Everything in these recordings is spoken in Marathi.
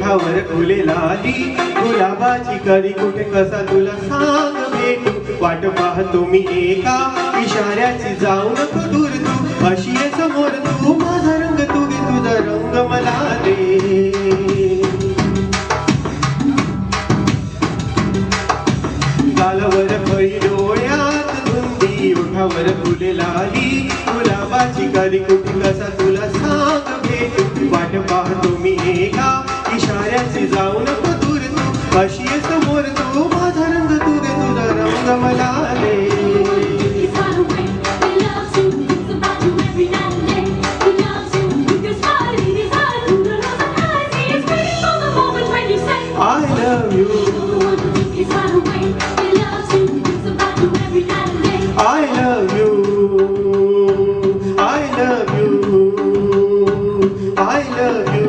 ओठावर फुले लाली गुलाबाची करी कुठे कसा तुला सांग भेटू वाट पाहतो मी एका इशाऱ्याची जाऊ नको दूर तू अशी आहे समोर तू माझा रंग तू घे तुझा रंग मला दे गालावर फळी डोळ्यात धुंदी ओठावर फुले लाली गुलाबाची करी कुठे कसा तुला सांग भेटू वाट पाहतो मी एका इशाऱ्याची जाऊ नको दूर तू अशी आहे समोर तू माझा रंग तू घे तुझा रंग मला दे I love you. I love you. I love you. I love you.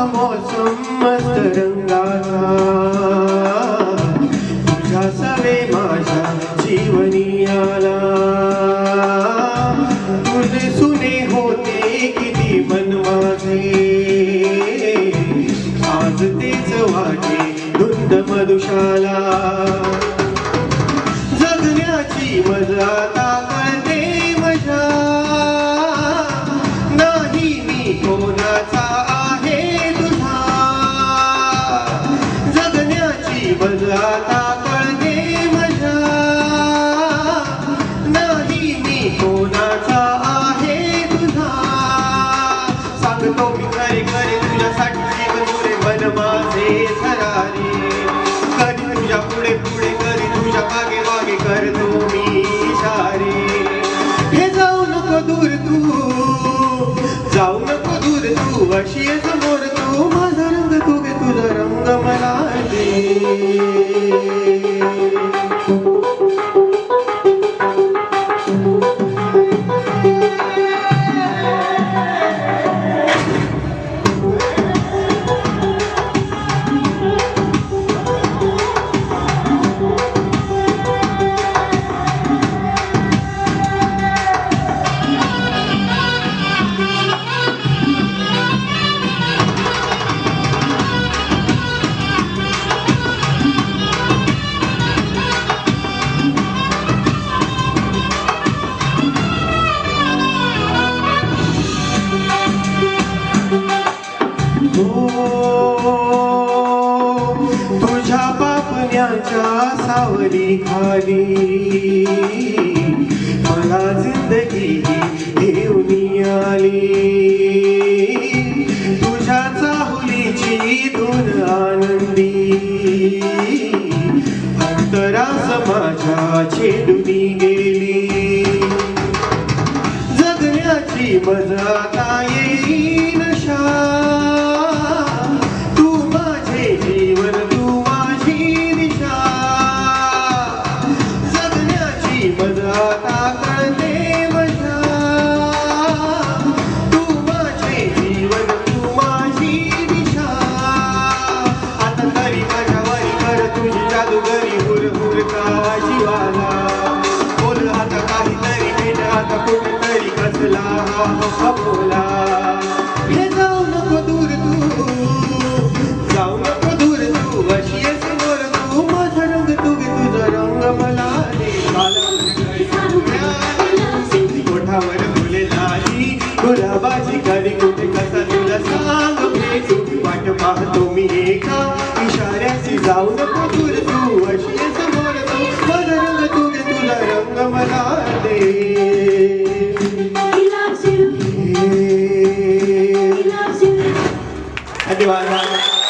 मस्त रंगाचा तुझ्या सवे माझ्या जीवनी आला तुझे सुने होते किती मन माझे आज तेच वाटे धुंद मधुशाला जगण्याची मजा आता कळते मजा नाही मी कोणाचा आता कळते मजा नाही मी कोणाचा आहे तुझा सांगतो मी खरे खरे तुझ्यासाठी जीवन पुरे मन माझे थरारे कधी तुझ्या पुढे पुढे कधी तुझ्या मागे मागे करतो मी इशारे हे जाऊ नको दूर तू अशी आहे समोर तू माझा रंग तू घे तुझा रंग मला दे तुझ्या पापण्याच्या सावली खाली मला जिंदगी घेऊन आली तुझ्या चाहुलीची धून आनंदी अंतरास माझ्या छेडूनी गेली जगण्याची मजा आता येईन तू माझे जीवन तू माझी दिशा जगण्याची मजा आता कळते मजा तू माझे जीवन तू माझी दिशा आता तरी माझ्या वारी कर तुझी जादूगरी हुर हुर का जीवाला बोल आता काहीतरी भेट आता कुठेतरी कसला हा बोला हे जाऊ नको दूर अशी आहे समोर तू माझा रंग तू घे तुझा रंग मला दे ओठावर फुले लाली गुलाबाची करी कुठे कसा तुला सांग भेटू वाट पाहतो मी एका इशाऱ्याची जाऊ नको दूर तू अशी आहे समोर तू माझा रंग तू घे तुझा रंग मला दे धन्यवाद.